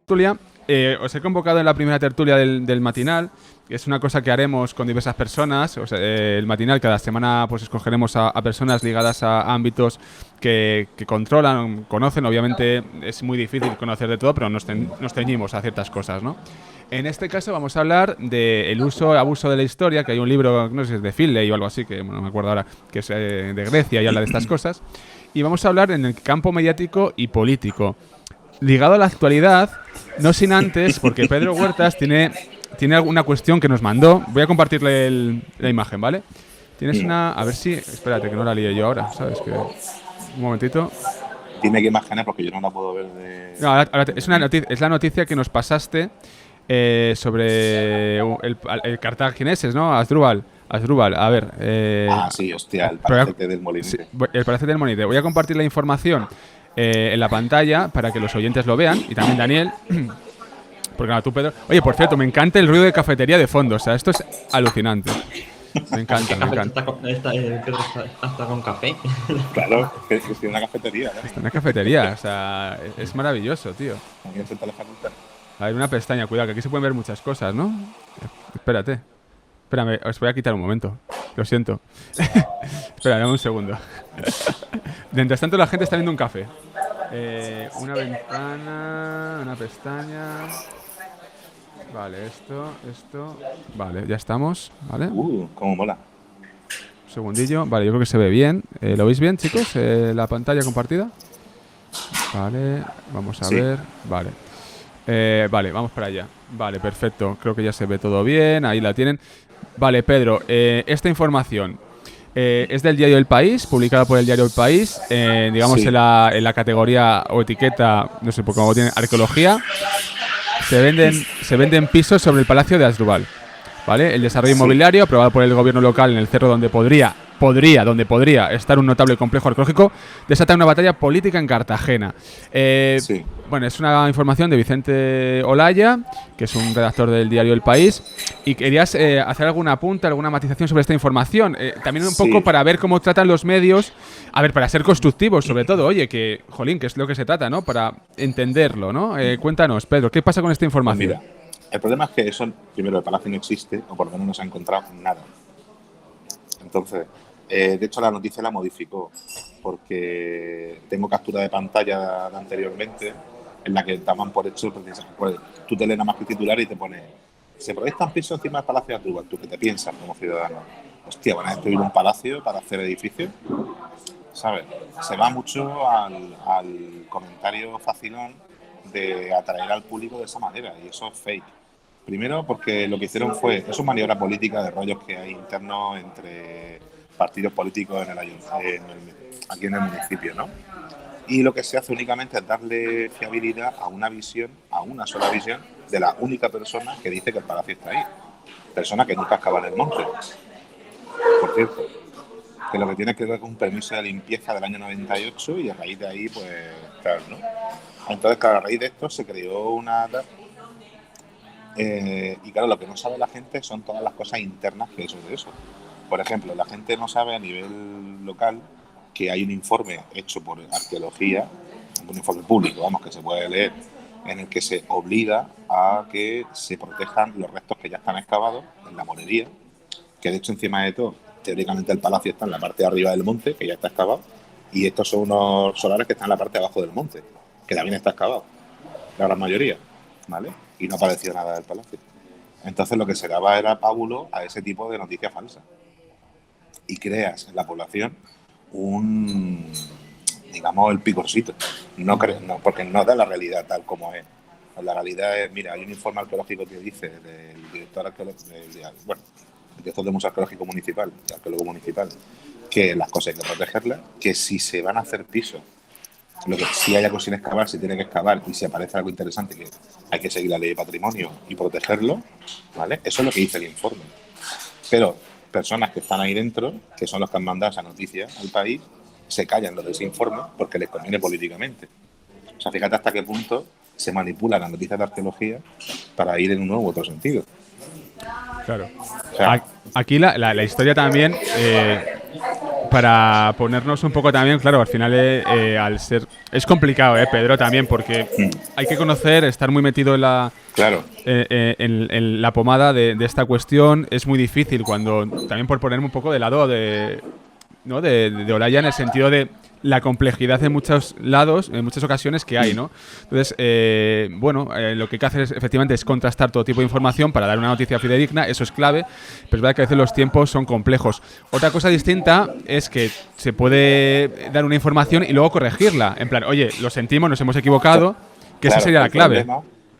tertulia. Os he convocado en la primera tertulia del matinal. Es una cosa que haremos con diversas personas. O sea, el matinal, cada semana pues escogeremos a personas ligadas a ámbitos que controlan, conocen. Obviamente es muy difícil conocer de todo, pero nos ceñimos a ciertas cosas, ¿no? En este caso vamos a hablar del uso, abuso de la historia, que hay un libro, no sé si es de Finlay o algo así, que no me acuerdo ahora, que es de Grecia y habla de estas cosas. Y vamos a hablar en el campo mediático y político. Ligado a la actualidad, no sin antes, porque Pedro Huertas tiene alguna cuestión que nos mandó. Voy a compartirle la imagen, ¿vale? Tienes una... A ver si... Espérate, que no la lié yo ahora, ¿sabes? Que... Un momentito. Dime qué imagen es, porque yo no la puedo ver de... No, es la noticia que nos pasaste sobre el cartagineses, ¿no? Asdrúbal, a ver... sí, hostia, el palacete del Molinete. Sí, el palacete del Molinete. Voy a compartir la información en la pantalla para que los oyentes lo vean, y también Daniel... Porque nada, tú, Pedro... Oye, por cierto, me encanta el ruido de cafetería de fondo. O sea, esto es alucinante. Me encanta, me encanta. Pedro está con café. Claro, es que tiene una cafetería, ¿no? Está en una cafetería, o sea, es maravilloso, tío. A ver, una pestaña, cuidado, que aquí se pueden ver muchas cosas, ¿no? Espérate. Espérame, os voy a quitar un momento. Lo siento. Espera, dame un segundo. Mientras tanto, la gente está viendo un café. Una ventana, una pestaña. Vale, esto. Vale, ya estamos, ¿vale? Cómo mola. Un segundillo. Vale, yo creo que se ve bien. ¿Lo veis bien, chicos? La pantalla compartida. Vale, vamos a ver. Vale. Vale, vamos para allá. Vale, perfecto. Creo que ya se ve todo bien. Ahí la tienen. Vale, Pedro, esta información es del diario El País, publicada por el diario El País, digamos sí. en la categoría o etiqueta, no sé, cómo tiene, arqueología. Se venden pisos sobre el Palacio de Asdrúbal, ¿vale? El desarrollo inmobiliario aprobado por el gobierno local en el cerro donde podría estar un notable complejo arqueológico, desata una batalla política en Cartagena. Bueno, es una información de Vicente Olaya, que es un redactor del diario El País, y querías hacer alguna apunte, alguna matización sobre esta información, también un poco para ver cómo tratan los medios, a ver, para ser constructivos sobre todo, oye, que, jolín, que es lo que se trata, ¿no? Para entenderlo, ¿no? Cuéntanos, Pedro, ¿qué pasa con esta información? Pues mira, el problema es que eso, primero, el palacio no existe, o por lo menos no se ha encontrado nada. Entonces, de hecho, la noticia la modificó porque tengo captura de pantalla de anteriormente en la que daban por hecho, pues, tú te lees nada más que titular y te pone: se proyectan pisos encima del Palacio de Asdrúbal. ¿Tú qué te piensas como ciudadano? Hostia, ¿van a destruir un palacio para hacer edificios? ¿Sabes? Se va mucho al comentario facilón de atraer al público de esa manera, y eso es fake. Primero, porque lo que hicieron es una maniobra política de rollos que hay internos entre partidos políticos aquí en el municipio, ¿no? Y lo que se hace únicamente es darle fiabilidad a una sola visión de la única persona que dice que el palacio está ahí. Persona que nunca excava en el monte, por cierto. Que lo que tiene que ver con un permiso de limpieza del año 98, y a raíz de ahí, pues, claro, ¿no? Entonces, claro, a raíz de esto se creó una... y claro, lo que no sabe la gente son todas las cosas internas que hay sobre eso. Por ejemplo, la gente no sabe a nivel local que hay un informe hecho por arqueología, un informe público, vamos, que se puede leer, en el que se obliga a que se protejan los restos que ya están excavados en la morería, que de hecho, encima de todo, teóricamente el palacio está en la parte de arriba del monte, que ya está excavado, y estos son unos solares que están en la parte de abajo del monte, que también está excavado, la gran mayoría, ¿vale? Y no apareció nada del palacio. Entonces lo que se daba era pábulo a ese tipo de noticias falsas. Y creas en la población digamos, el picorcito. No, porque no da la realidad tal como es. La realidad es, mira, hay un informe arqueológico que dice del director el director del Museo Arqueológico Municipal, el arqueólogo municipal, que las cosas hay que protegerlas, que si se van a hacer pisos, lo que si hay algo sin excavar, se tiene que excavar, y si aparece algo interesante, que hay que seguir la ley de patrimonio y protegerlo, ¿vale? Eso es lo que dice el informe. Pero personas que están ahí dentro, que son los que han mandado esa noticia al país, se callan lo de ese informe porque les conviene políticamente. O sea, fíjate hasta qué punto se manipula la noticia de arqueología para ir en un nuevo u otro sentido. Claro. O sea, aquí la historia también... para ponernos un poco también, claro, al final al ser... Es complicado, Pedro, también, porque hay que conocer, estar muy metido en la... Claro. En la pomada de esta cuestión. Es muy difícil cuando, también por ponerme un poco de lado ¿no? de Olaya, en el sentido de la complejidad en muchos lados, en muchas ocasiones que hay, ¿no? Entonces, lo que hay que hacer efectivamente es contrastar todo tipo de información para dar una noticia fidedigna, eso es clave, pero es verdad que a veces los tiempos son complejos. Otra cosa distinta es que se puede dar una información y luego corregirla, en plan, oye, lo sentimos, nos hemos equivocado, que esa sería la clave.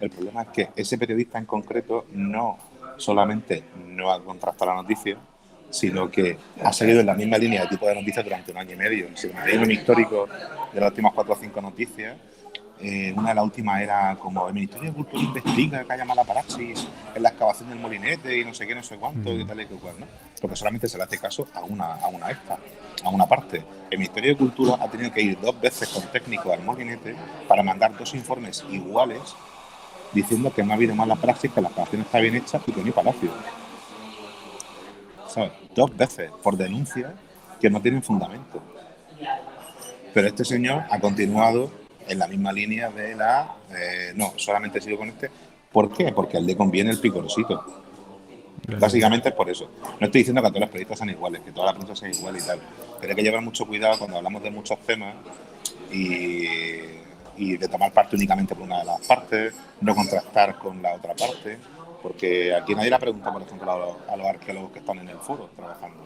El problema es que ese periodista en concreto no solamente no ha contrastado la noticia, sino que ha seguido en la misma línea de tipo de noticias durante 1 año y medio. Si me leí un histórico de las últimas 4 o 5 noticias, una de las últimas era como el Ministerio de Cultura investiga que haya mala praxis en la excavación del molinete y no sé qué, no sé cuánto, y tal y cual, ¿no? Porque solamente se le hace caso a una parte. El Ministerio de Cultura ha tenido que ir 2 veces con técnicos al molinete para mandar 2 informes iguales diciendo que no ha habido mala praxis, que la excavación está bien hecha y que no hay palacio. ¿Sabes? 2 veces por denuncias que no tienen fundamento. Pero este señor ha continuado en la misma línea de no, solamente sigo con este. ¿Por qué? Porque a él le conviene el picorosito. Básicamente es por eso. No estoy diciendo que todos los periodistas sean iguales, que toda la prensa sea igual y tal. Pero hay que llevar mucho cuidado cuando hablamos de muchos temas y de tomar parte únicamente por una de las partes, no contrastar con la otra parte, porque aquí nadie le pregunta, por ejemplo, a los arqueólogos que están en el foro trabajando,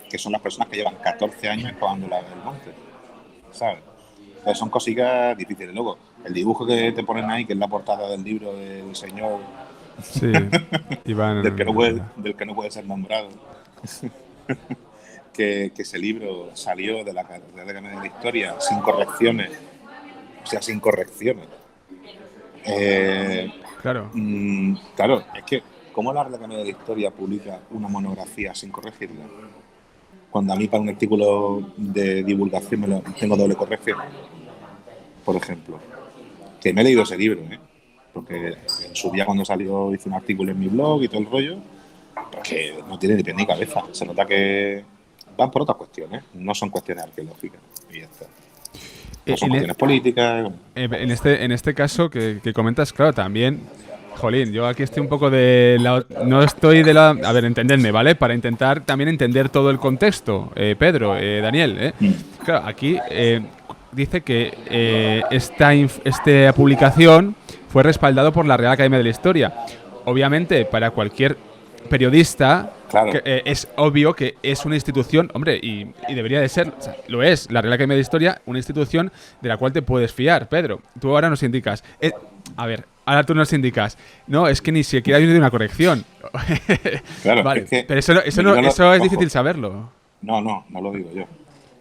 que son las personas que llevan 14 años excavando el monte, ¿sabes? Entonces son cositas difíciles. Luego, el dibujo que te ponen ahí, que es la portada del libro del señor sí, Iván, del que no puede ser nombrado, que ese libro salió de la Academia de la Historia sin correcciones. O sea, sin correcciones. claro. Claro, es que, ¿cómo la Academia de la Historia publica una monografía sin corregirla? Cuando a mí para un artículo de divulgación tengo doble corrección, por ejemplo. Que me he leído ese libro, porque en su día cuando salió hice un artículo en mi blog y todo el rollo, porque no tiene ni pie ni cabeza. Se nota que van por otras cuestiones, no son cuestiones arqueológicas. Y ya está. No son cuestiones políticas. En este caso que comentas, claro, también, jolín, yo aquí estoy un poco no estoy de la... A ver, entendedme, ¿vale? Para intentar también entender todo el contexto, Pedro, Daniel, Claro, aquí dice que esta publicación fue respaldado por la Real Academia de la Historia. Obviamente, para cualquier periodista, claro, es obvio que es una institución, hombre, y debería de ser, o sea, lo es, la Real Academia de Historia, una institución de la cual te puedes fiar, Pedro. Tú ahora nos indicas, a ver, ahora tú nos indicas, no, es que ni siquiera hay una corrección. Claro, vale, es que pero eso es difícil saberlo. No lo digo yo.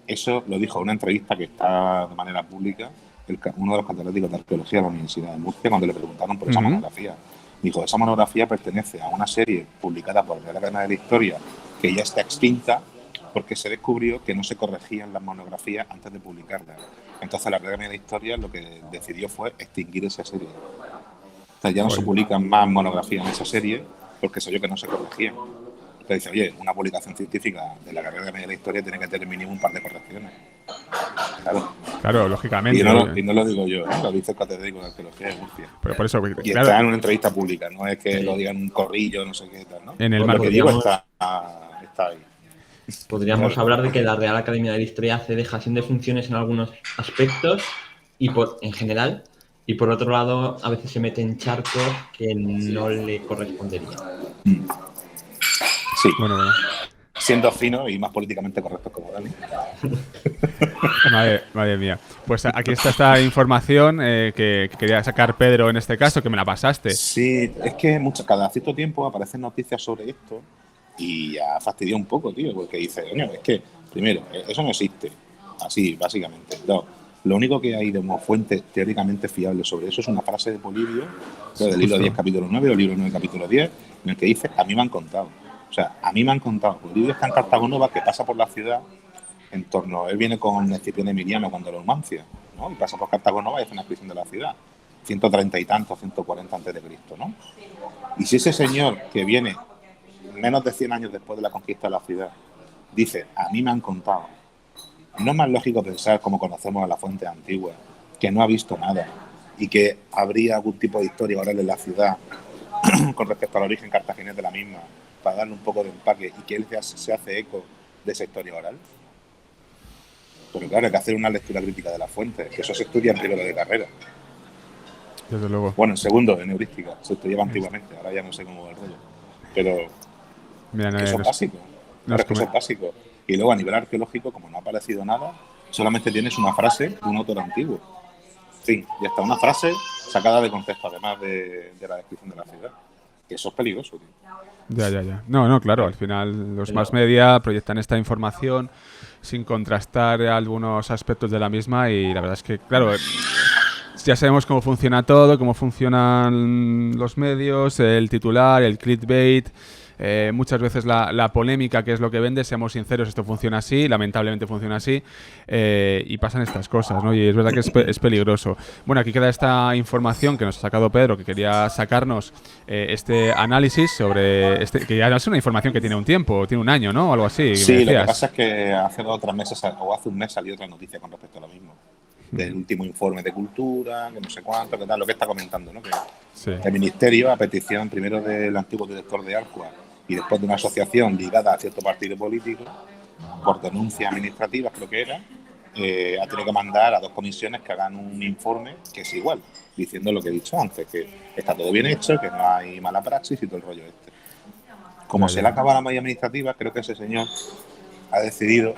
Eso lo dijo en una entrevista que está de manera pública uno de los catedráticos de arqueología de la Universidad de Murcia cuando le preguntaron por esa monografía. Dijo, esa monografía pertenece a una serie publicada por la Real Academia de la Historia que ya está extinta porque se descubrió que no se corregían las monografías antes de publicarlas. Entonces la Real Academia de la Historia lo que decidió fue extinguir esa serie. O sea, ya no se publican más monografías en esa serie porque se vio que no se corregían. Entonces dice, oye, una publicación científica de la Real Academia de la Historia tiene que tener mínimo un par de correcciones. Claro, lógicamente. Y no lo digo yo, lo dice el catedrático de arqueología de Murcia. Pero por eso, y está en una entrevista pública, no es que lo digan un corrillo, no sé qué tal, ¿no? En el lo que digo está ahí. Podríamos hablar de que la Real Academia de la Historia hace dejación de funciones en algunos aspectos en general, y por otro lado a veces se mete en charcos que no le corresponderían. Sí. Bueno. Siendo fino y más políticamente correcto como Dani. Madre mía. Pues aquí está esta información que quería sacar Pedro en este caso, que me la pasaste. Sí, es que cada cierto tiempo aparecen noticias sobre esto y ya fastidia un poco, tío, porque dice, coño, es que, primero, eso no existe, así, básicamente. No, lo único que hay de fuentes teóricamente fiables sobre eso es una frase de Polibio, del libro 10, capítulo 9, o libro 9, capítulo 10, en el que dice, a mí me han contado. O sea, a mí me han contado. Polibio está en Cartagonova, que pasa por la ciudad en torno... Él viene con Escipión Emiliano cuando lo Numancia, ¿no? Y pasa por Cartagonova y hace una descripción de la ciudad. 130 y tantos, 140 antes de Cristo, ¿no? Y si ese señor que viene menos de 100 años después de la conquista de la ciudad dice, a mí me han contado ¿No es más lógico pensar, como conocemos a la fuente antigua, que no ha visto nada y que habría algún tipo de historia oral en la ciudad con respecto al origen cartaginés de la misma, para darle un poco de empaque y que él se hace eco de esa historia oral? Pero claro, hay que hacer una lectura crítica de la fuente, que eso se estudia en primero de carrera. Desde luego. Bueno, en segundo, en heurística, se estudiaba antiguamente, ahora ya no sé cómo va el rollo. Pero Mira, que eso es básico, claro, es que eso es básico. Y luego a nivel arqueológico, como no ha aparecido nada, solamente tienes una frase de un autor antiguo. Sí, ya está, una frase sacada de contexto, además de la descripción de la ciudad. Que eso es peligroso, tío. Ya. No, claro, al final los más media proyectan esta información sin contrastar algunos aspectos de la misma y la verdad es que, claro, ya sabemos cómo funciona todo, cómo funcionan los medios, el titular, el clickbait, muchas veces la polémica, que es lo que vende, seamos sinceros, esto funciona así, lamentablemente funciona así, y pasan estas cosas, ¿no? Y es verdad que es peligroso. Bueno, aquí queda esta información que nos ha sacado Pedro, que quería sacarnos este análisis sobre, que ya no es una información que tiene un tiempo, tiene un año, ¿no? O algo así. Sí, lo que pasa es que hace 2 o 3 meses, o hace un mes, salió otra noticia con respecto a lo mismo. Del último informe de cultura, que no sé cuánto, que tal, lo que está comentando, ¿no? Que Sí. el Ministerio, a petición primero del antiguo director de Arcua y después de una asociación ligada a cierto partido político, por denuncias administrativas, creo que era, ha tenido que mandar a 2 comisiones que hagan un informe que es igual, diciendo lo que he dicho antes, que está todo bien hecho, que no hay mala praxis y todo el rollo este. Como se le acaba la malla administrativa, creo que ese señor ha decidido,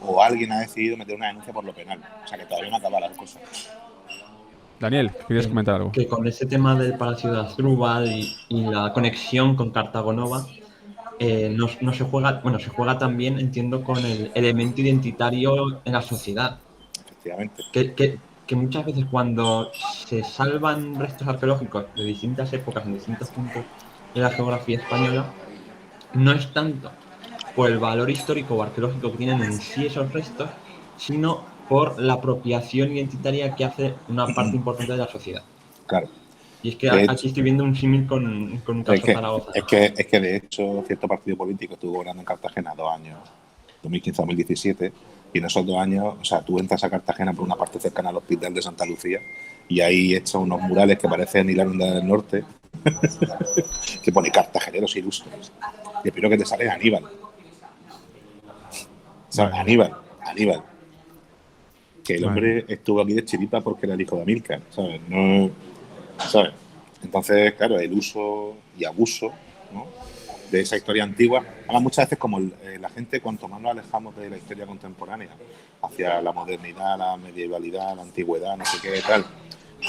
o alguien ha decidido meter una denuncia por lo penal. O sea, que todavía no acaba las cosas. Daniel, ¿querías comentar algo? Que con ese tema del Palacio de Asdrúbal y la conexión con Cartago Nova, no se juega, bueno, se juega también, entiendo, con el elemento identitario en la sociedad. Efectivamente. Que muchas veces cuando se salvan restos arqueológicos de distintas épocas en distintos puntos de la geografía española, no es tanto por el valor histórico o arqueológico que tienen en sí esos restos, sino por la apropiación identitaria que hace una parte importante de la sociedad. Claro. Y es que aquí estoy viendo un símil con un caso Zaragoza. Es que de hecho cierto partido político estuvo gobernando en Cartagena 2 años, 2015-2017, y en esos 2 años, o sea, tú entras a Cartagena por una parte cercana al hospital de Santa Lucía y ahí echan unos murales que parecen Irlanda del Norte, que pone cartageneros ilustres. Y el primero que te sale es Aníbal. O sea, Aníbal. Que el hombre estuvo aquí de chiripa porque era el hijo de Amílcar, ¿sabes? No, ¿sabes? Entonces, claro, el uso y abuso, ¿no?, de esa historia antigua. Además, muchas veces, como la gente, cuanto más nos alejamos de la historia contemporánea hacia la modernidad, la medievalidad, la antigüedad, no sé qué, tal,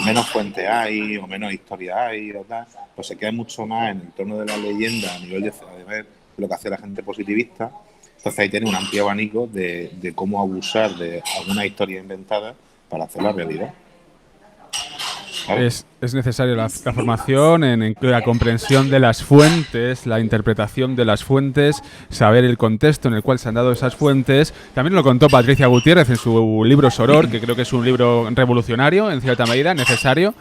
menos fuentes hay o menos historia hay o tal, pues se queda mucho más en el torno de la leyenda a nivel de ver lo que hace la gente positivista. Entonces ahí tiene un amplio abanico de cómo abusar de alguna historia inventada para hacerla realidad. Es necesaria la formación en la comprensión de las fuentes, la interpretación de las fuentes, saber el contexto en el cual se han dado esas fuentes. También lo contó Patricia Gutiérrez en su libro Soror, que creo que es un libro revolucionario, en cierta medida, necesario.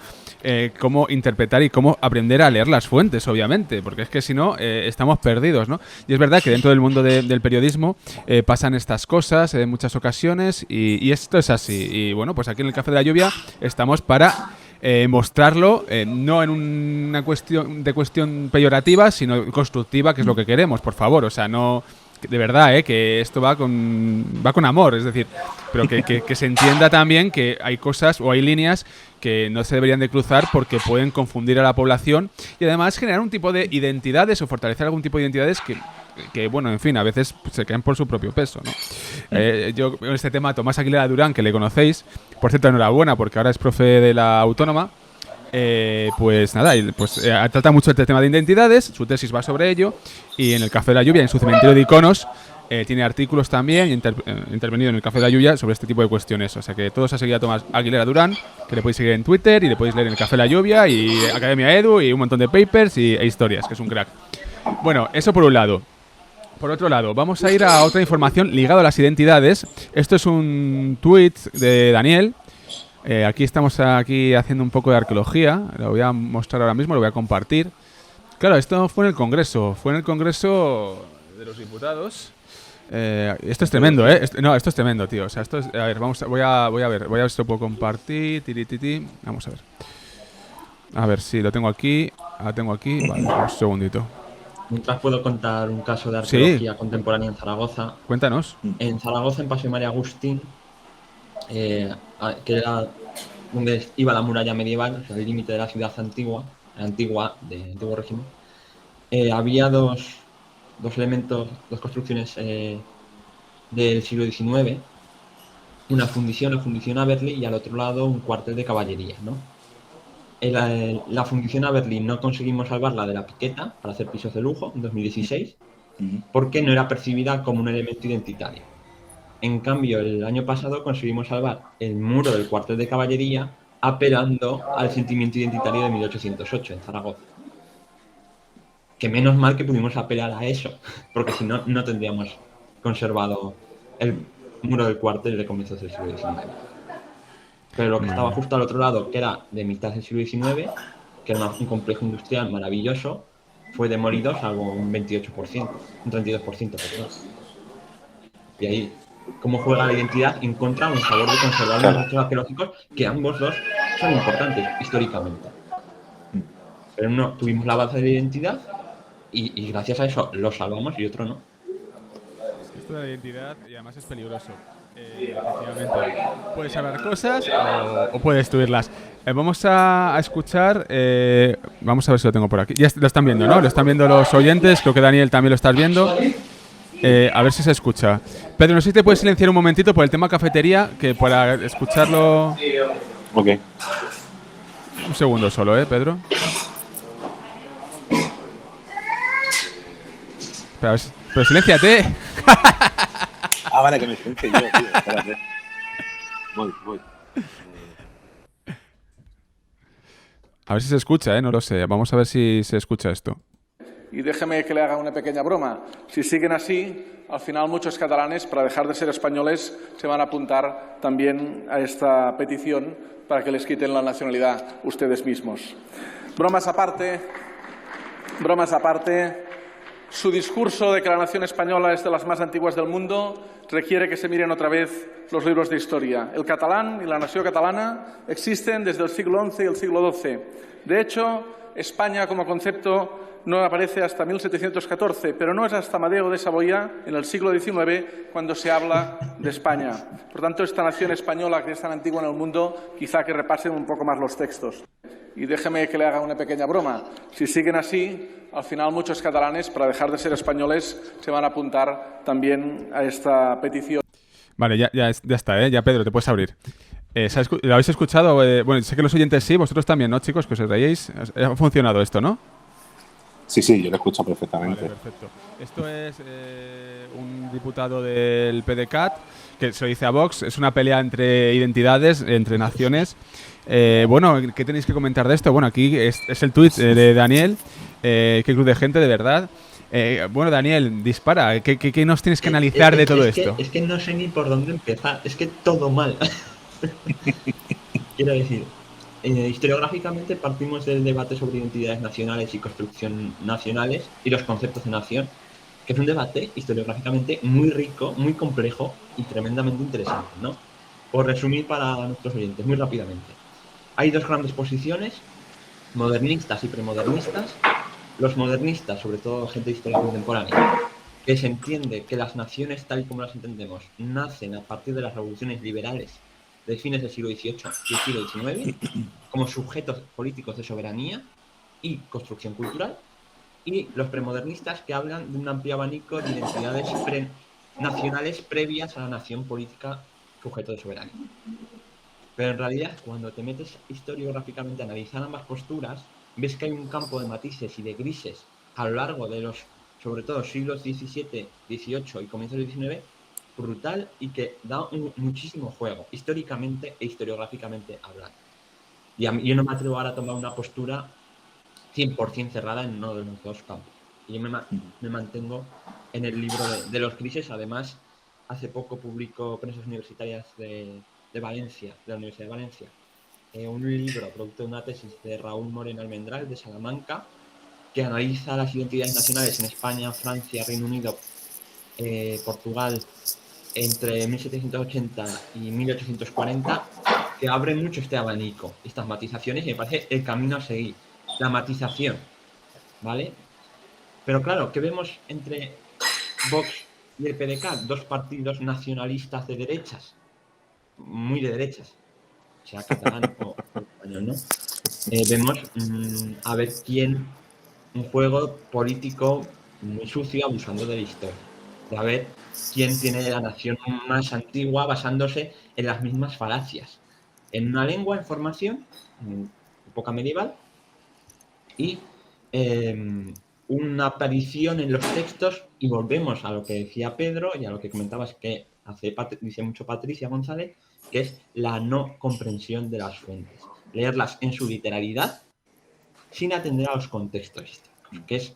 Cómo interpretar y cómo aprender a leer las fuentes, obviamente, porque es que si no, estamos perdidos, ¿no? Y es verdad que dentro del mundo del periodismo pasan estas cosas en muchas ocasiones y esto es así. Y bueno, pues aquí en el Café de la Lluvia estamos para mostrarlo, no en una cuestión peyorativa, sino constructiva, que es lo que queremos, por favor. O sea, no... De verdad, que esto va con amor, es decir, pero que se entienda también que hay cosas o hay líneas que no se deberían de cruzar porque pueden confundir a la población y además generar un tipo de identidades o fortalecer algún tipo de identidades que bueno, en fin, a veces se caen por su propio peso, ¿no? Yo en este tema, Tomás Aguilera Durán, que le conocéis, por cierto, enhorabuena porque ahora es profe de la Autónoma. Pues nada, trata mucho este tema de identidades, su tesis va sobre ello y en el Café de la Lluvia, en su cementerio de iconos, tiene artículos también intervenido en el Café de la Lluvia sobre este tipo de cuestiones. O sea que todos a seguir a Tomás Aguilera Durán, que le podéis seguir en Twitter y le podéis leer en el Café de la Lluvia y Academia Edu y un montón de papers e historias, que es un crack. Bueno, eso por un lado. Por otro lado, vamos a ir a otra información ligada a las identidades. Esto es un tweet de Daniel. Aquí estamos haciendo un poco de arqueología. Lo voy a mostrar ahora mismo, lo voy a compartir. Claro, esto fue en el Congreso de los Diputados. Esto es tremendo, ¿eh? No, esto es tremendo, tío. O sea, esto es... A ver, voy a ver si lo puedo compartir. Vamos a ver. A ver, sí, lo tengo aquí. La tengo aquí. Vale, un segundito. Mientras puedo contar un caso de Sí, arqueología contemporánea en Zaragoza. cuéntanos. En Zaragoza, en Paseo María Agustín, que era donde iba la muralla medieval, o sea, el límite de la ciudad antigua, de antiguo régimen, había dos elementos, dos construcciones del siglo XIX, la fundición Aberli, y al otro lado un cuartel de caballería, ¿no? La fundición Aberli no conseguimos salvarla de la piqueta para hacer pisos de lujo en 2016 porque no era percibida como un elemento identitario. En cambio, el año pasado conseguimos salvar el muro del cuartel de caballería apelando al sentimiento identitario de 1808 en Zaragoza. Que menos mal que pudimos apelar a eso, porque si no, no tendríamos conservado el muro del cuartel de comienzos del siglo XIX. Pero lo que estaba justo al otro lado, que era de mitad del siglo XIX, que era un complejo industrial maravilloso, fue demolido salvo un 28%, un 32%, perdón. Y ahí, cómo juega la identidad en contra o en favor de conservar los restos arqueológicos, que ambos dos son importantes históricamente. Pero no, tuvimos la base de la identidad y gracias a eso lo salvamos y otro no. Esto de la identidad, y además es peligroso. Efectivamente. Puedes salvar cosas o puedes destruirlas. Vamos a escuchar. Vamos a ver si lo tengo por aquí. Ya lo están viendo, ¿no? Lo están viendo los oyentes. Creo que Daniel también lo estás viendo. A ver si se escucha. Pedro, no sé si te puedes silenciar un momentito por el tema cafetería, que para escucharlo... Ok. Un segundo solo, Pedro. Pero silénciate. Ah, vale, que me silencie yo, tío. Espérate. Voy. A ver si se escucha, no lo sé. Vamos a ver si se escucha esto. Y déjeme que le haga una pequeña broma. Si siguen así, al final muchos catalanes, para dejar de ser españoles, se van a apuntar también a esta petición para que les quiten la nacionalidad ustedes mismos. Bromas aparte, su discurso de que la nación española es de las más antiguas del mundo requiere que se miren otra vez los libros de historia. El catalán y la nación catalana existen desde el siglo XI y el siglo XII. De hecho, España como concepto no aparece hasta 1714, pero no es hasta Amadeo de Saboya, en el siglo XIX, cuando se habla de España. Por tanto, esta nación española, que es tan antigua en el mundo, quizá que repasen un poco más los textos. Y déjeme que le haga una pequeña broma. Si siguen así, al final muchos catalanes, para dejar de ser españoles, se van a apuntar también a esta petición. Vale, ya está, ya Pedro, te puedes abrir. ¿Lo habéis escuchado? Bueno, sé que los oyentes sí, vosotros también, ¿no, chicos? Que os reíais. Ha funcionado esto, ¿no? Sí, yo lo escucho perfectamente. Vale, perfecto. Esto es un diputado del PDeCAT que se lo dice a Vox. Es una pelea entre identidades, entre naciones. Bueno, ¿qué tenéis que comentar de esto? Bueno, aquí es el tuit de Daniel. Qué club de gente, de verdad. Bueno, Daniel, dispara. ¿Qué nos tienes que analizar de todo esto? Es que no sé ni por dónde empezar. Es que todo mal. Quiero decir, historiográficamente partimos del debate sobre identidades nacionales y construcción nacionales y los conceptos de nación, que es un debate historiográficamente muy rico, muy complejo y tremendamente interesante, ¿no? Por resumir para nuestros oyentes, muy rápidamente. Hay dos grandes posiciones, modernistas y premodernistas. Los modernistas, sobre todo gente de historia contemporánea, que se entiende que las naciones tal y como las entendemos nacen a partir de las revoluciones liberales de fines del siglo XVIII y el siglo XIX como sujetos políticos de soberanía y construcción cultural, y los premodernistas, que hablan de un amplio abanico de identidades nacionales previas a la nación política sujeto de soberanía. Pero en realidad, cuando te metes historiográficamente a analizar ambas posturas, ves que hay un campo de matices y de grises a lo largo de los, sobre todo, siglos XVII, XVIII y comienzos del XIX, brutal, y que da muchísimo juego, históricamente e historiográficamente hablando. Y a mí, yo no me atrevo ahora a tomar una postura 100% cerrada en uno de los dos campos. Y yo me mantengo en el libro de los grises. Además, hace poco publicó Prensas Universitarias de Valencia, de la Universidad de Valencia, un libro producto de una tesis de Raúl Moreno Almendral de Salamanca, que analiza las identidades nacionales en España, Francia, Reino Unido Portugal entre 1780 y 1840, que abre mucho este abanico, estas matizaciones, y me parece el camino a seguir. La matización, ¿vale? Pero claro, ¿qué vemos entre Vox y el PDeCAT? Dos partidos nacionalistas de derechas, muy de derechas, sea catalán o español, ¿no? Vemos a ver quién, un juego político muy sucio, abusando de la historia, de a ver quién tiene la nación más antigua basándose en las mismas falacias, en una lengua, en formación, en época medieval, y una aparición en los textos, y volvemos a lo que decía Pedro y a lo que comentabas que dice mucho Patricia González, que es la no comprensión de las fuentes. Leerlas en su literalidad sin atender a los contextos históricos, que es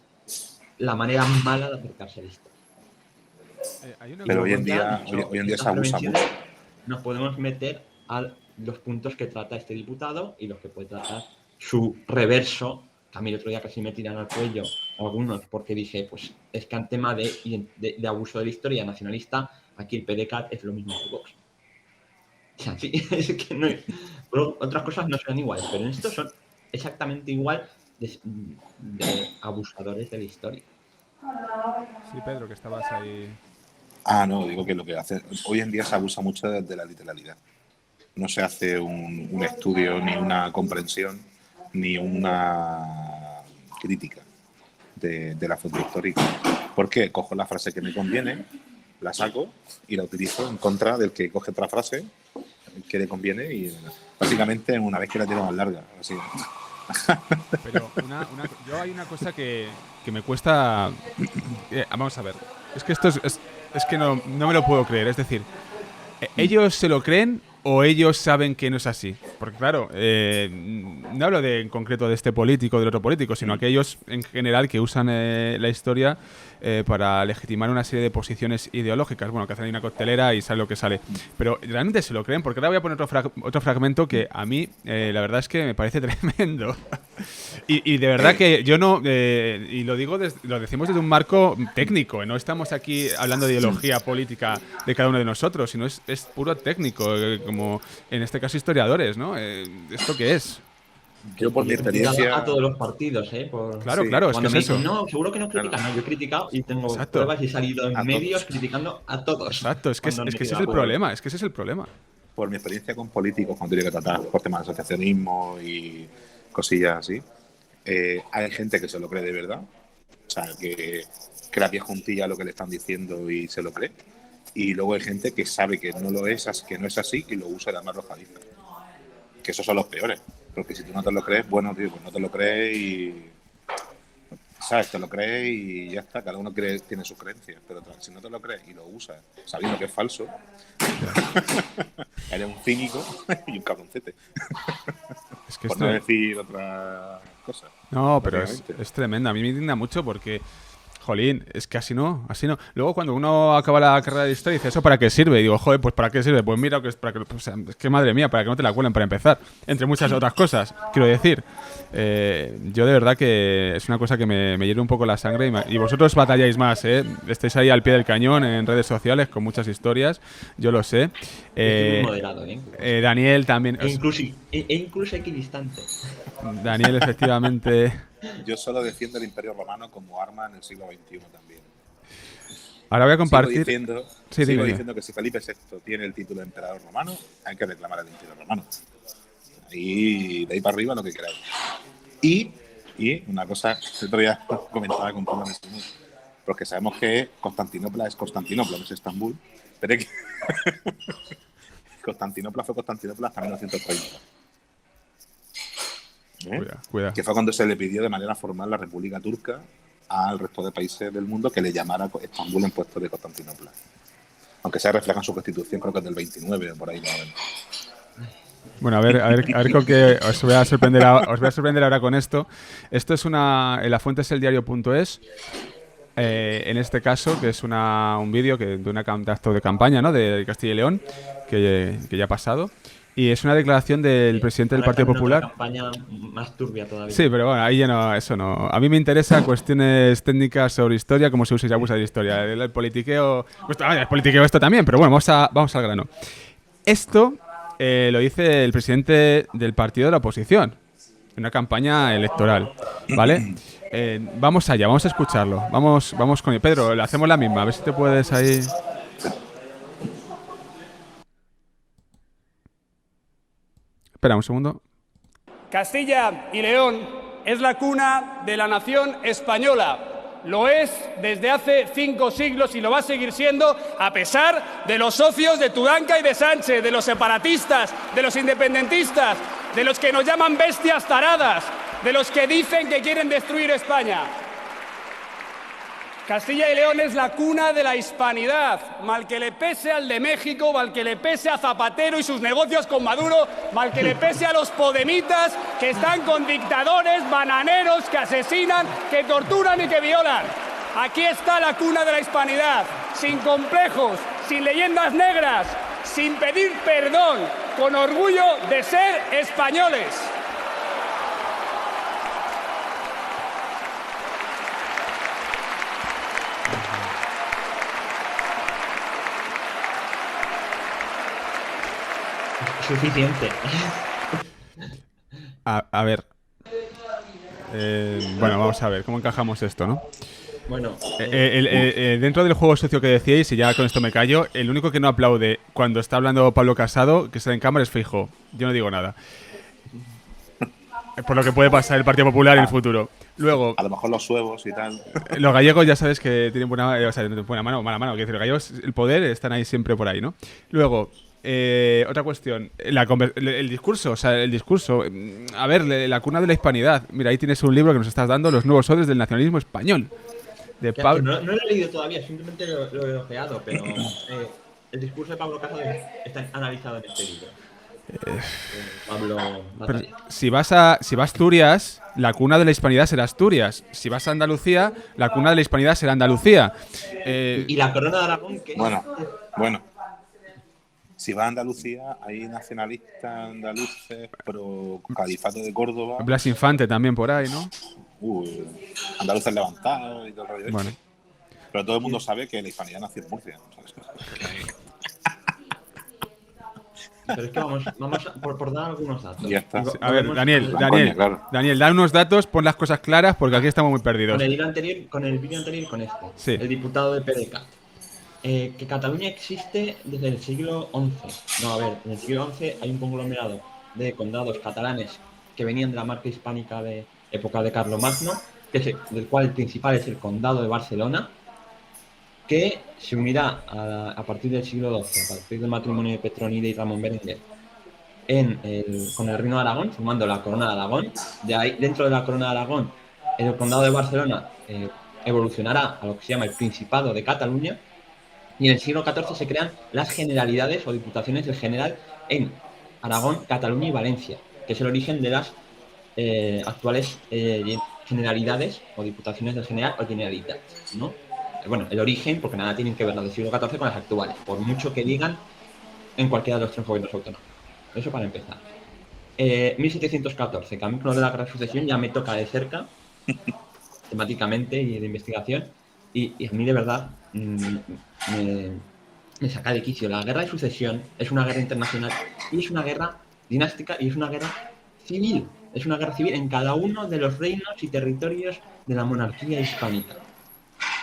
la manera mala de acercarse a la historia. Pero hoy en día se abusa mucho. Nos podemos meter a los puntos que trata este diputado y los que puede tratar su reverso. A mí el otro día casi me tiran al cuello algunos porque dije, pues es que en tema de abuso de la historia nacionalista, aquí el PDeCAT es lo mismo que Vox. O sea, sí, es que no es, otras cosas no son iguales, pero en esto son exactamente igual de abusadores de la historia. Sí, Pedro, que estabas ahí. No, digo que lo que hace hoy en día se abusa mucho de la literalidad. No se hace un estudio, ni una comprensión, ni una crítica de la fuente histórica. ¿Por qué? Cojo la frase que me conviene, la saco y la utilizo en contra del que coge otra frase que le conviene y básicamente una vez que la tiene más larga. Así. Pero yo hay una cosa que me cuesta. Vamos a ver. Es que esto es que no me lo puedo creer. Es decir, ¿ellos se lo creen o ellos saben que no es así? Porque claro, no hablo en concreto de este político o del otro político, sino aquellos en general que usan la historia para legitimar una serie de posiciones ideológicas. Bueno, que hacen ahí una coctelera y sale lo que sale. Pero realmente se lo creen, porque ahora voy a poner otro fragmento que a mí la verdad es que me parece tremendo. Y de verdad que yo no, y lo decimos desde un marco técnico, no estamos aquí hablando de ideología política de cada uno de nosotros, sino es puro técnico, como en este caso historiadores, ¿no? ¿Esto qué es? Yo por mi experiencia... A todos los partidos, Claro, sí. claro, es Cuando que me es eso. dicen, no, seguro que no critican, Claro. no, yo he criticado y tengo Exacto. pruebas y he salido en A medios todos. criticando a todos. Exacto, es que ese es el problema, es que ese es el problema. Por mi experiencia con políticos, cuando tiene que tratar por temas de asociacionismo y cosillas así, hay gente que se lo cree de verdad, o sea, que la pie juntilla lo que le están diciendo y se lo cree, y luego hay gente que sabe que no es así y lo usa de arma arrojadiza. Que esos son los peores, porque si tú no te lo crees, bueno, tío, pues no te lo crees y... ¿Sabes? Te lo crees y ya está, cada uno tiene sus creencias, pero si no te lo crees y lo usas sabiendo que es falso, eres un cínico y un cabroncete. Es que Por no decir otra cosa. No, pero es tremendo. A mí me indigna mucho porque, jolín, es que así no. Luego cuando uno acaba la carrera de historia dice, ¿eso para qué sirve? Y digo, joder, pues ¿para qué sirve? Pues mira, que es para que, pues, es que madre mía, para que no te la cuelen para empezar. Entre muchas otras cosas, quiero decir. Yo de verdad que es una cosa que me hiere un poco la sangre y vosotros batalláis más, ¿eh? Estáis ahí al pie del cañón en redes sociales con muchas historias, yo lo sé. Estoy muy moderado, ¿eh? Daniel también. Incluso equidistante. Daniel, efectivamente. Yo solo defiendo el Imperio Romano como arma en el siglo XXI también. Ahora voy a compartir. Sigo diciendo que si Felipe VI tiene el título de emperador romano, hay que reclamar al Imperio Romano. Y de ahí para arriba lo que queráis. Y una cosa que otro día comentaba con Pablo Messi, porque sabemos que Constantinopla es Constantinopla, no es Estambul, pero es que Constantinopla fue Constantinopla hasta 1930. Cuidado. Que fue cuando se le pidió de manera formal la República Turca al resto de países del mundo que le llamara Estambul en puesto de Constantinopla. Aunque se refleja en su constitución, creo que es del 29 o por ahí más o menos. Bueno, a ver con qué os voy a sorprender ahora con esto. Esto es la fuente es eldiario.es. En este caso, que es un vídeo de un acto de campaña, ¿no? de Castilla y León, que ya ha pasado. Y es una declaración del presidente del Ahora Partido están en otra Popular. campaña más turbia todavía. Sí, pero bueno, ahí ya no, eso no. A mí me interesa cuestiones técnicas sobre historia, cómo se usa y se abusa de historia. El politiqueo. Pues, el politiqueo esto también, pero bueno, vamos al grano. Esto lo dice el presidente del partido de la oposición en una campaña electoral, ¿vale? Vamos allá, vamos a escucharlo. Vamos con él. Pedro, le hacemos la misma, a ver si te puedes ahí. Espera un segundo. Castilla y León es la cuna de la nación española. Lo es desde hace 5 siglos y lo va a seguir siendo a pesar de los socios de Tudanca y de Sánchez, de los separatistas, de los independentistas, de los que nos llaman bestias taradas, de los que dicen que quieren destruir España. Castilla y León es la cuna de la hispanidad, mal que le pese al de México, mal que le pese a Zapatero y sus negocios con Maduro, mal que le pese a los podemitas que están con dictadores, bananeros, que asesinan, que torturan y que violan. Aquí está la cuna de la hispanidad, sin complejos, sin leyendas negras, sin pedir perdón, con orgullo de ser españoles. Suficiente. A ver. Bueno, vamos a ver cómo encajamos esto, ¿no? Bueno, Dentro del juego socio que decíais, y ya con esto me callo, el único que no aplaude cuando está hablando Pablo Casado, que está en cámara, es Feijóo. Yo no digo nada. Por lo que puede pasar el Partido Popular en el futuro. Luego, A lo mejor los suevos y tal. los gallegos ya sabes que tienen buena mano, mala mano. Quiero decir, los gallegos, el poder, están ahí siempre por ahí, ¿no? Luego, otra cuestión, el discurso, a ver, la cuna de la hispanidad. Mira, ahí tienes un libro que nos estás dando, Los nuevos odres del nacionalismo español. De que Pablo. no lo he leído todavía, simplemente lo he ojeado, pero el discurso de Pablo Casado está analizado en este libro. Pablo Pero Batalla. si vas a Asturias, la cuna de la hispanidad será Asturias. Si vas a Andalucía, la cuna de la hispanidad será Andalucía. Y la corona de Aragón, que Bueno. Si va a Andalucía, hay nacionalistas andaluces pro Califato de Córdoba. Blas Infante también por ahí, ¿no? Andaluces levantados y todo el rollo. Bueno. Pero todo el mundo sabe que la hispanidad nació en Murcia. ¿Sabes? Pero es que vamos por dar algunos datos. Ya está. A ver, Volvemos Coña, claro. Daniel, da unos datos, pon las cosas claras porque aquí estamos muy perdidos. con el vídeo anterior y con este. Sí. El diputado de PDK. Que Cataluña existe desde el siglo XI. No, a ver, en el siglo XI hay un conglomerado de condados catalanes que venían de la marca hispánica de época de Carlomagno, del cual el principal es el condado de Barcelona, que se unirá a partir del siglo XII, a partir del matrimonio de Petronila y Ramón Berenguer, con el Reino de Aragón, formando la Corona de Aragón. De ahí, dentro de la Corona de Aragón, el condado de Barcelona evolucionará a lo que se llama el Principado de Cataluña, y en el siglo XIV se crean las generalidades o diputaciones del general en Aragón, Cataluña y Valencia, que es el origen de las actuales generalidades o diputaciones del general o generalitats, ¿no? Bueno, el origen, porque nada tienen que ver las del siglo XIV con las actuales, por mucho que digan en cualquiera de los 3 gobiernos autónomos. Eso para empezar. 1714, que a mí con lo de la Guerra de Sucesión ya me toca de cerca, temáticamente y de investigación, y a mí de verdad me saca de quicio. La Guerra de Sucesión es una guerra internacional y es una guerra dinástica y es una guerra civil. Es una guerra civil en cada uno de los reinos y territorios de la monarquía hispánica.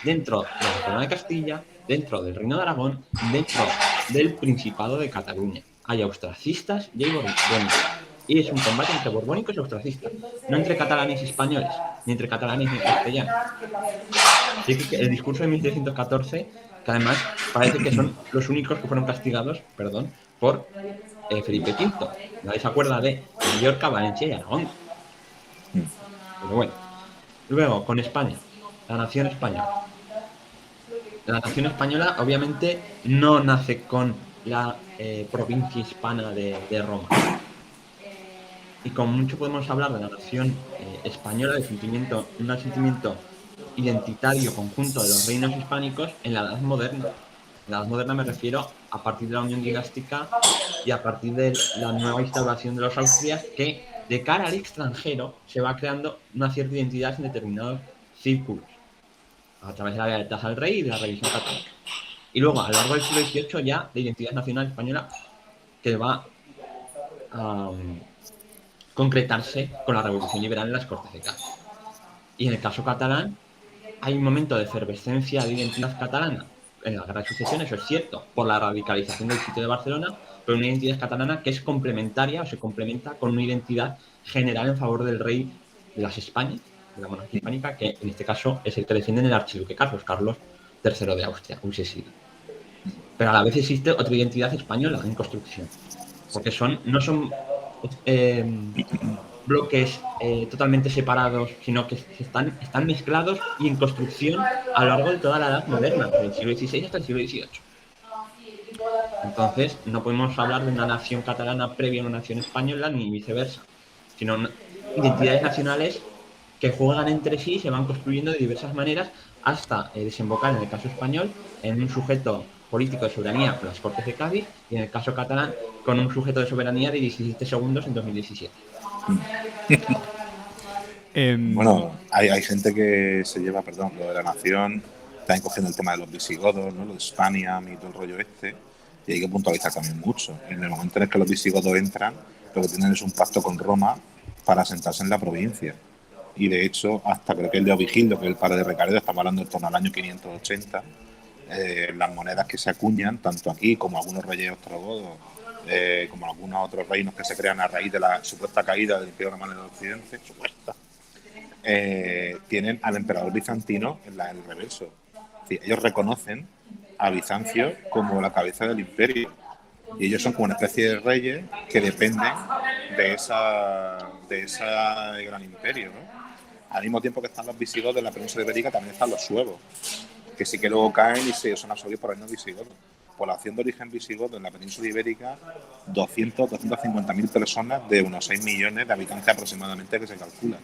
Dentro de la Corona de Castilla, dentro del Reino de Aragón, dentro del Principado de Cataluña. Hay austracistas y hay borbónicos. Y es un combate entre borbónicos y austracistas, no entre catalanes y españoles, ni entre catalanes y castellanos. Así que el discurso de 1714, que además parece que son los únicos que fueron castigados, por Felipe V. Nadie se acuerda de Mallorca, Valencia y Aragón. Pero bueno. Luego, con España, la nación española. La nación española obviamente no nace con la provincia hispana de Roma. Y con mucho podemos hablar de la nación española, un sentimiento identitario conjunto de los reinos hispánicos en la Edad Moderna. la Edad Moderna me refiero a partir de la Unión Dinástica y a partir de la nueva instauración de los Austrias, que de cara al extranjero se va creando una cierta identidad en determinados círculos, a través de la lealtad al rey y de la religión católica. Y luego, a lo largo del siglo XVIII, ya la identidad nacional española que va a concretarse con la Revolución Liberal en las Cortes de Cádiz. Y en el caso catalán, hay un momento de efervescencia de identidad catalana en la Guerra de Sucesión, eso es cierto, por la radicalización del sitio de Barcelona, pero una identidad catalana que es complementaria o se complementa con una identidad general en favor del rey de las Españas, de la monarquía hispánica, que en este caso es el que defiende el archiduque Carlos III de Austria, hubiese sido. Pero a la vez existe otra identidad española en construcción, porque no son bloques totalmente separados, sino que están mezclados y en construcción a lo largo de toda la Edad Moderna, desde el siglo XVI hasta el siglo XVIII. Entonces, no podemos hablar de una nación catalana previa a una nación española, ni viceversa, sino identidades nacionales que juegan entre sí y se van construyendo de diversas maneras hasta desembocar, en el caso español, en un sujeto político de soberanía con las Cortes de Cádiz y en el caso catalán con un sujeto de soberanía de 17 segundos en 2017. Bueno, hay gente que se lleva, perdón, lo de la nación, también cogiendo el tema de los visigodos, ¿no? Lo de España y todo el rollo este, y hay que puntualizar también mucho. En el momento en el que los visigodos entran, lo que tienen es un pacto con Roma para asentarse en la provincia. Y de hecho, hasta creo que el Leovigildo, que es el padre de Recaredo, estamos hablando en torno al año 580, las monedas que se acuñan, tanto aquí como algunos reyes ostrogodos, como algunos otros reinos que se crean a raíz de la supuesta caída del Imperio Romano en el Occidente, supuesta, tienen al emperador bizantino en el reverso. Es decir, ellos reconocen a Bizancio como la cabeza del imperio y ellos son como una especie de reyes que dependen de ese gran imperio, ¿no? Al mismo tiempo que están los visigodos en la península ibérica, también están los suevos, que sí que luego caen y son absorbidos por el reino visigodo. Población de origen visigodo en la península ibérica, 250.000 personas de unos 6 millones de habitantes aproximadamente que se calcula.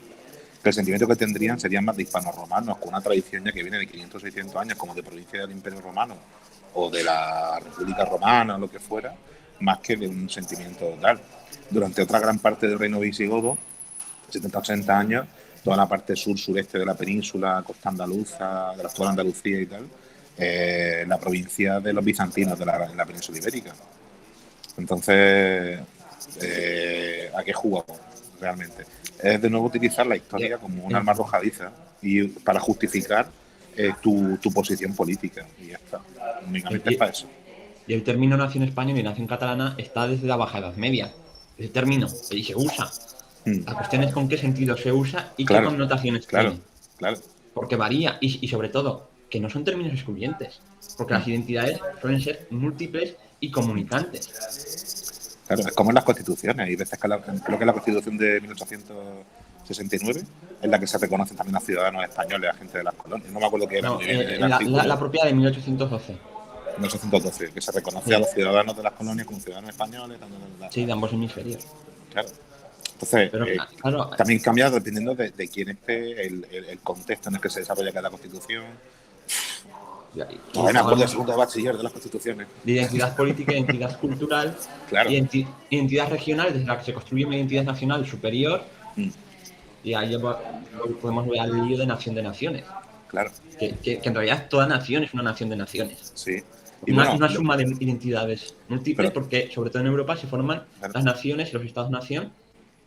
Que el sentimiento que tendrían serían más de hispanos-romanos, con una tradición ya que viene de 500 o 600 años, como de provincia del Imperio Romano o de la República Romana o lo que fuera, más que de un sentimiento tal. Durante otra gran parte del reino visigodo, 70-80 años, toda la parte sur-sureste de la península, costa andaluza, de la actual Andalucía y tal, la provincia de los bizantinos de la península ibérica. Entonces, ¿a qué jugamos realmente? Es de nuevo utilizar la historia como un arma arrojadiza y para justificar tu posición política. Y ya está. Únicamente es para eso. Y el término nación española y nación catalana está desde la Baja Edad Media. Ese término, y se usa. La cuestión es con qué sentido se usa y qué connotaciones tiene. Claro. Porque varía y sobre todo, que no son términos excluyentes. Porque las identidades suelen ser múltiples y comunicantes. Claro, es como en las constituciones. Hay veces que creo que la constitución de 1869 es la que se reconocen también a ciudadanos españoles, a gente de las colonias. No me acuerdo qué era. No, la propia de 1812. 1812, que se reconoce a los ciudadanos de las colonias como ciudadanos españoles. Sí, de ambos hemisferios. Claro. Entonces, pero, también cambia dependiendo de quién esté, el contexto en el que se desarrolla cada constitución. Me acuerdo de segundo de bachiller de las constituciones. De identidad política, identidad cultural, claro. Identidad regional, desde la que se construye una identidad nacional superior. Y ahí podemos ver al lío de nación de naciones. Claro. Que en realidad toda nación es una nación de naciones. Sí. Y una suma de identidades múltiples, porque sobre todo en Europa se forman las naciones y los estados-nación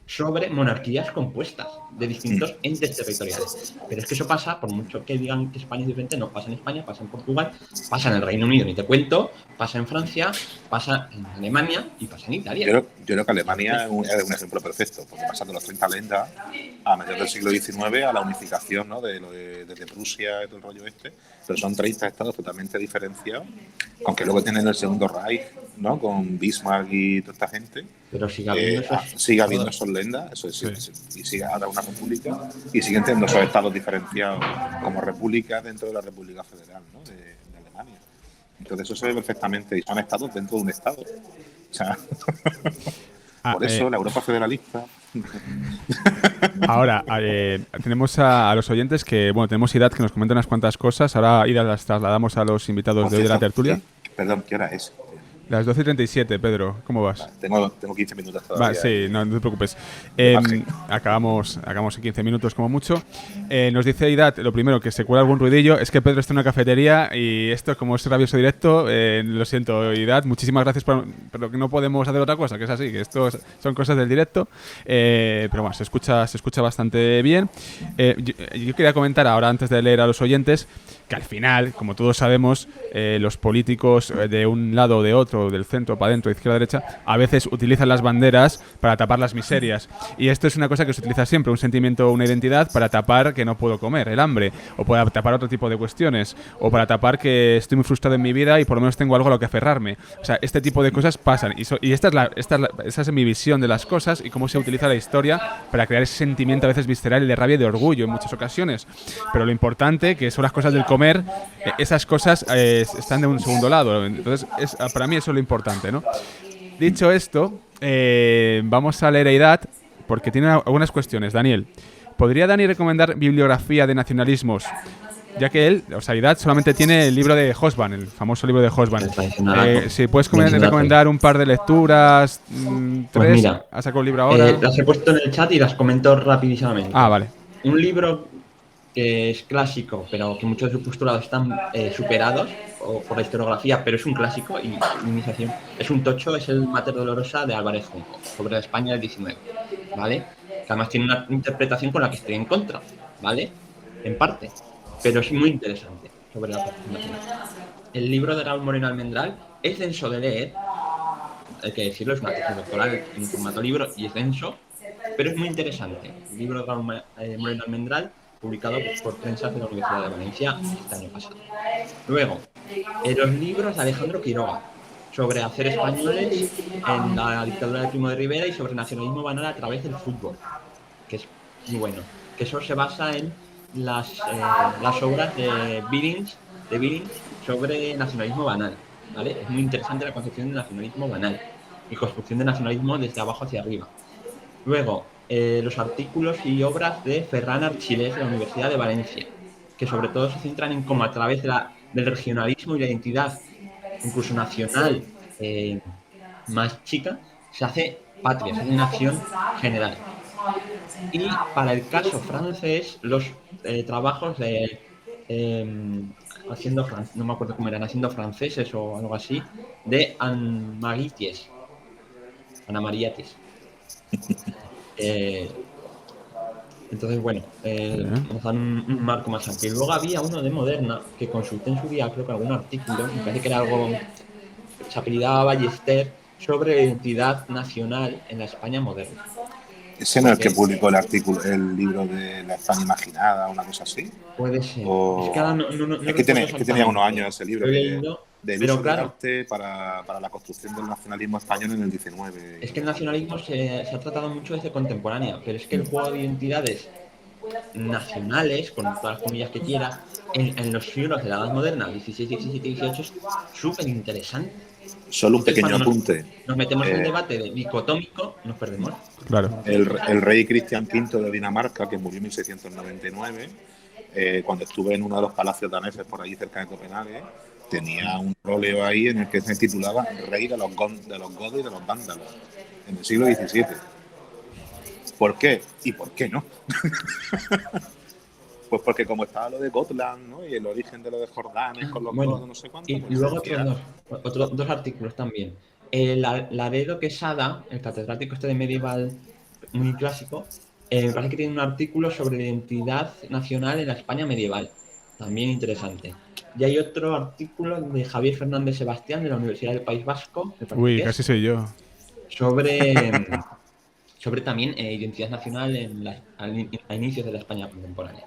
sobre monarquías compuestas de distintos entes territoriales. Pero es que eso pasa, por mucho que digan que España es diferente, no pasa en España, pasa en Portugal, pasa en el Reino Unido, ni te cuento, pasa en Francia, pasa en Alemania y pasa en Italia. Yo creo que Alemania es un ejemplo perfecto, porque pasa de los 30 lendas a mediados del siglo XIX a la unificación, ¿no? de Prusia y todo el rollo este, pero son 30 estados totalmente diferenciados, aunque luego tienen el Segundo Reich, ¿no? Con Bismarck y toda esta gente. Pero sigue habiendo esos lendas, eso es, y sigue ahora una república, y siguen teniendo esos estados diferenciados como república dentro de la República Federal, ¿no? de Alemania. Entonces eso se ve perfectamente, y son estados dentro de un estado. O sea, por eso la Europa federalista. Ahora, tenemos a los oyentes que, bueno, tenemos Irat que nos comenta unas cuantas cosas. Ahora Irat las trasladamos a los invitados de hoy de la tertulia. Perdón, ¿qué hora es? Las 12:37, Pedro. ¿Cómo vas? Vale, tengo 15 minutos todavía. Va, sí, no te preocupes. margen. Acabamos en 15 minutos como mucho. Nos dice Idat, lo primero, que se cuela algún ruidillo, es que Pedro está en una cafetería y esto, como es rabioso directo, lo siento, Idat, muchísimas gracias, pero que no podemos hacer otra cosa, que es así, que esto son cosas del directo. Pero bueno, se escucha bastante bien. Yo quería comentar ahora, antes de leer a los oyentes, que al final, como todos sabemos, los políticos de un lado o de otro, del centro para adentro, izquierda, derecha, a veces utilizan las banderas para tapar las miserias. Y esto es una cosa que se utiliza siempre, un sentimiento, una identidad, para tapar que no puedo comer, el hambre, o para tapar otro tipo de cuestiones, o para tapar que estoy muy frustrado en mi vida y por lo menos tengo algo a lo que aferrarme. O sea, este tipo de cosas pasan. Y esta es mi visión de las cosas y cómo se utiliza la historia para crear ese sentimiento a veces visceral y de rabia y de orgullo en muchas ocasiones. Pero lo importante, que son las cosas del comer, esas cosas están de un segundo lado. Entonces, para mí eso es lo importante, ¿no? Dicho esto, vamos a leer a Idat porque tiene algunas cuestiones. Daniel, ¿podría Dani recomendar bibliografía de nacionalismos? Ya que él, o sea, Idat solamente tiene el libro de Hobsbawm, el famoso libro de Hobsbawm. Si puedes recomendar un par de lecturas, Pues tres, mira, has sacado el libro ahora. las he puesto en el chat y las comento rapidísimamente. Ah, vale. Un libro que es clásico, pero que muchos de sus postulados están superados por la historiografía, pero es un clásico y iniciación. Es un tocho, es el Mater Dolorosa de Álvarez Junco, sobre la España del 19, ¿vale? Que además tiene una interpretación con la que estoy en contra, ¿vale? En parte, pero es muy interesante sobre la participación. El libro de Raúl Moreno Almendral es denso de leer, hay que decirlo, es una tesis doctoral en formato libro y es denso, pero es muy interesante. El libro de Raúl Moreno Almendral, publicado por Prensa de la Universidad de Valencia este año pasado. Luego, los libros de Alejandro Quiroga sobre hacer españoles en la dictadura de Primo de Rivera y sobre nacionalismo banal a través del fútbol, que es muy bueno. Que eso se basa en las obras de Billings sobre nacionalismo banal, ¿vale? Es muy interesante la concepción de nacionalismo banal y construcción de nacionalismo desde abajo hacia arriba. Luego, los artículos y obras de Ferran Archilés de la Universidad de Valencia, que sobre todo se centran en cómo a través del regionalismo y la identidad, incluso nacional, más chica, se hace patria, se hace nación general. Y para el caso francés, los trabajos de no me acuerdo cómo eran, haciendo franceses o algo así, de Anna Mariatis. Entonces, bueno, nos dan un marco más amplio. Y luego había uno de Moderna que consulté en su día, creo que algún artículo, me parece que era algo, se apellidaba Ballester, sobre identidad nacional en la España moderna. ¿Ese no es el que publicó el libro de la España imaginada, una cosa así? Puede ser. Es que ahora no es que tenía unos años ese libro del uso claro, del arte para la construcción del nacionalismo español en el 19. Es que el nacionalismo se ha tratado mucho desde contemporánea, pero es que el juego de identidades nacionales, con todas las comillas que quiera, en los siglos de la Edad Moderna, 16, 17, 18, es súper interesante. Solo un pequeño apunte. Nos metemos en el debate de dicotómico, nos perdemos. Claro. El rey Cristian V de Dinamarca, que murió en 1699, cuando estuve en uno de los palacios daneses por allí cerca de Copenhague, tenía un óleo ahí en el que se titulaba Rey de los godos y de los vándalos, en el siglo XVII. ¿Por qué? ¿Y por qué no? Pues porque como estaba lo de Gotland, ¿no? Y el origen de lo de Jordanes con los godos, no sé cuánto. Y pues luego otros dos artículos también. Laredo Quesada, el catedrático de medieval muy clásico, me parece que tiene un artículo sobre la identidad nacional en la España medieval, también interesante. Y hay otro artículo de Javier Fernández Sebastián de la Universidad del País Vasco, Uy, casi soy yo. sobre también identidad nacional a inicios de la España contemporánea.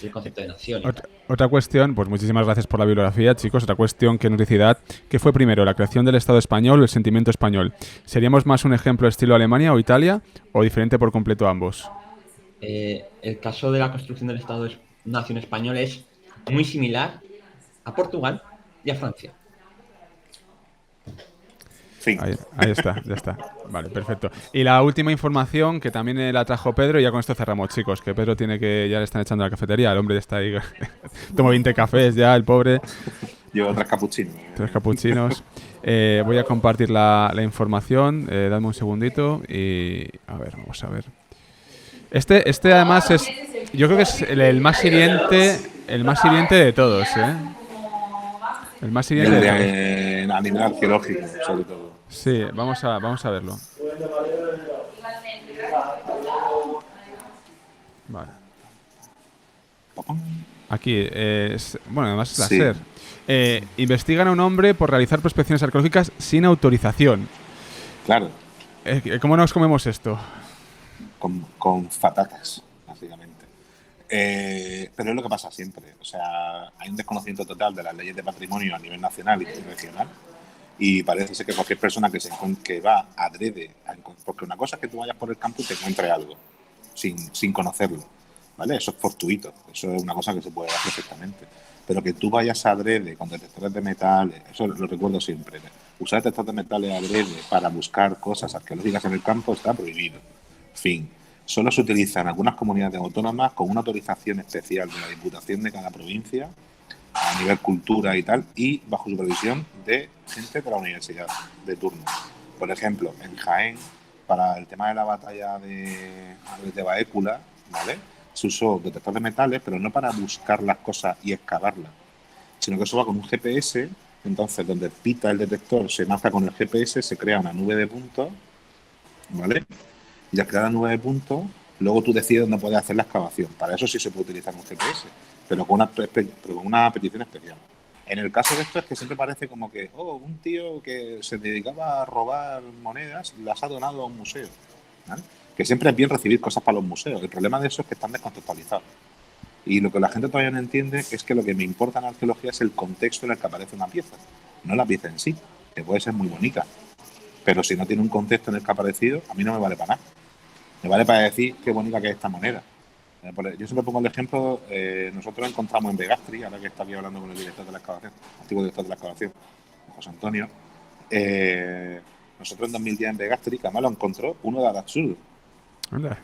El concepto de nación. Otra cuestión, pues muchísimas gracias por la bibliografía, chicos. Otra cuestión que nos dice Idat, ¿qué fue primero, la creación del Estado español o el sentimiento español? ¿Seríamos más un ejemplo estilo Alemania o Italia o diferente por completo ambos? El caso de la construcción del Estado-Nación español es muy similar a Portugal y a Francia. Sí. Ahí está, ya está. Vale, perfecto. Y la última información que también la trajo Pedro, y ya con esto cerramos, chicos, que Pedro ya le están echando a la cafetería, el hombre ya está ahí. Toma 20 cafés ya, el pobre. Llevo 3 capuchinos. 3 capuchinos. Voy a compartir la información. Dame un segundito y... A ver, vamos a ver. Este además es... Yo creo que es el más hiriente de todos, ¿eh? El más hiriente de todos. A nivel arqueológico, sobre todo. Sí, vamos a verlo. Vale. Aquí, bueno, además es la Sí. SER. Investigan a un hombre por realizar prospecciones arqueológicas sin autorización. Claro, ¿Cómo nos comemos esto? con patatas, básicamente. Pero es lo que pasa siempre. O sea, hay un desconocimiento total de las leyes de patrimonio a nivel nacional y regional. Y parece ser que cualquier persona que va adrede, porque una cosa es que tú vayas por el campo y te encuentres algo, sin conocerlo, ¿vale? Eso es fortuito, eso es una cosa que se puede dar perfectamente. Pero que tú vayas adrede con detectores de metales, eso lo recuerdo siempre. Usar detectores de metales adrede para buscar cosas arqueológicas en el campo está prohibido. Fin. Solo se utiliza en algunas comunidades autónomas con una autorización especial de la Diputación de cada provincia a nivel cultura y tal, y bajo supervisión de gente de la universidad de turno. Por ejemplo, en Jaén, para el tema de la batalla de Baécula, ¿vale? Se usó detector de metales, pero no para buscar las cosas y excavarlas, sino que eso va con un GPS. Entonces, donde pita el detector, se marca con el GPS, se crea una nube de puntos, ¿vale? Y al crear la nube de puntos, luego tú decides dónde puedes hacer la excavación. Para eso sí se puede utilizar un GPS, pero con una petición especial. En el caso de esto es que siempre parece como que, un tío que se dedicaba a robar monedas las ha donado a un museo, ¿vale? Que siempre es bien recibir cosas para los museos. El problema de eso es que están descontextualizados. Y lo que la gente todavía no entiende es que lo que me importa en la arqueología es el contexto en el que aparece una pieza, no la pieza en sí, que puede ser muy bonita. Pero si no tiene un contexto en el que ha aparecido, a mí no me vale para nada. Me vale para decir qué bonita que es esta moneda. Yo siempre pongo el ejemplo, nosotros encontramos en Vegastri, ahora que está aquí hablando con el director de la excavación, antiguo director de la excavación, José Antonio, nosotros en 2010 en Vegastri, que además lo encontró uno de Araxur. Anda.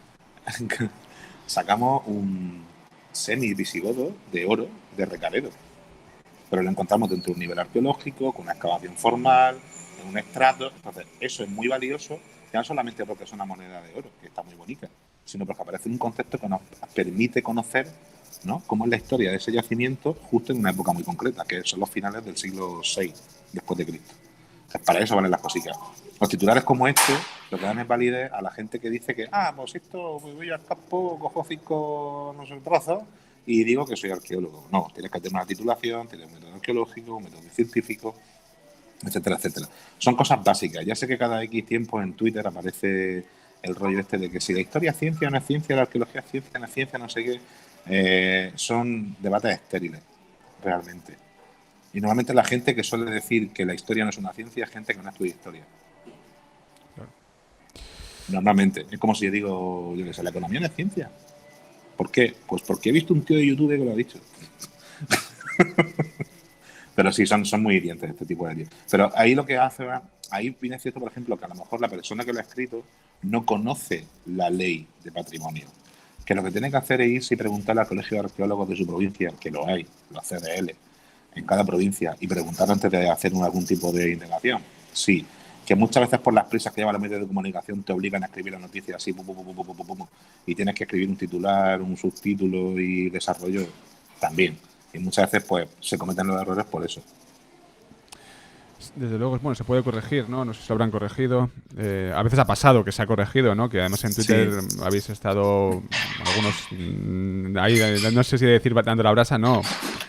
Sacamos un semi-visigodo de oro de Recaredo, pero lo encontramos dentro de un nivel arqueológico, con una excavación formal, en un estrato. Entonces, eso es muy valioso, ya no solamente porque es una moneda de oro, que está muy bonita, sino porque aparece en un concepto que nos permite conocer, ¿no?, cómo es la historia de ese yacimiento justo en una época muy concreta, que son los finales del siglo VI después de Cristo. Entonces, para eso valen las cositas. Los titulares como este lo que dan es validez a la gente que dice que, pues esto, voy al campo, cojo 5, no sé, trozos y digo que soy arqueólogo. No, tienes que tener una titulación, tienes un método arqueológico, un método científico, etcétera, etcétera. Son cosas básicas. Ya sé que cada X tiempo en Twitter aparece el rollo este de que si la historia es ciencia o no es ciencia, la arqueología es ciencia, no es ciencia, no sé qué. Son debates estériles, realmente. Y normalmente la gente que suele decir que la historia no es una ciencia es gente que no estudia historia. Normalmente. Es como si yo digo, yo qué sé, la economía no es ciencia. ¿Por qué? Pues porque he visto un tío de YouTube que lo ha dicho. Pero sí, son muy hirientes este tipo de líos. Pero ahí lo que hace, ahí viene cierto, por ejemplo, que a lo mejor la persona que lo ha escrito no conoce la ley de patrimonio. Que lo que tiene que hacer es irse y preguntarle al colegio de arqueólogos de su provincia, que lo hay, los CDL, en cada provincia, y preguntar antes de hacer algún tipo de indagación. Sí, que muchas veces por las prisas que llevan los medios de comunicación te obligan a escribir la noticia así, y tienes que escribir un titular, un subtítulo y desarrollo también. Y muchas veces pues se cometen los errores por eso. Desde luego, bueno, se puede corregir, ¿no? No sé si lo habrán corregido. A veces ha pasado que se ha corregido, ¿no? Que además en Twitter habéis estado algunos ahí, no sé si decir dando la brasa, no,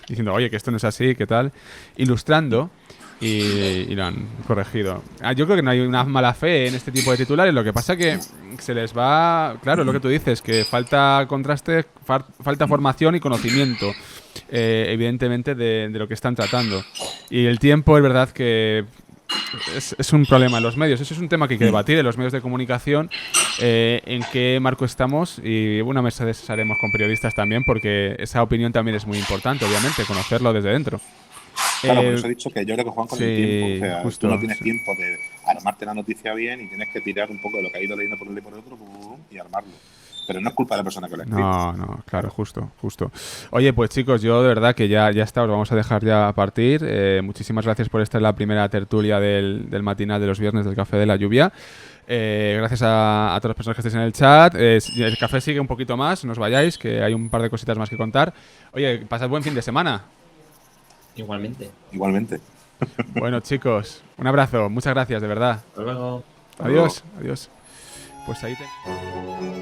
diciendo, oye, que esto no es así, ¿qué tal? Ilustrando y lo han corregido. Yo creo que no hay una mala fe en este tipo de titulares, lo que pasa que se les va, claro, lo que tú dices, que falta contraste, falta formación y conocimiento, evidentemente, de lo que están tratando. Y el tiempo es verdad que es un problema en los medios. Eso es un tema que hay que debatir en los medios de comunicación, en qué marco estamos, y una mesa de esas haremos con periodistas también, porque esa opinión también es muy importante, obviamente, conocerlo desde dentro. Claro, por eso he dicho que yo creo que juegan con el tiempo. O sea, justo, tú no tienes tiempo de armarte la noticia bien y tienes que tirar un poco de lo que ha ido leyendo por un y por otro y armarlo. pero no es culpa de la persona que lo escribe. No, claro, justo. Oye, pues chicos, yo de verdad que ya está, os vamos a dejar ya partir. Muchísimas gracias por esta, la primera tertulia del matinal de los viernes del Café de la Lluvia. Gracias a todas las personas que estéis en el chat. El café sigue un poquito más, no os vayáis, que hay un par de cositas más que contar. Oye, pasad buen fin de semana. Igualmente. Igualmente. Bueno, chicos, un abrazo, muchas gracias, de verdad. Hasta luego. Adiós. Pues ahí te...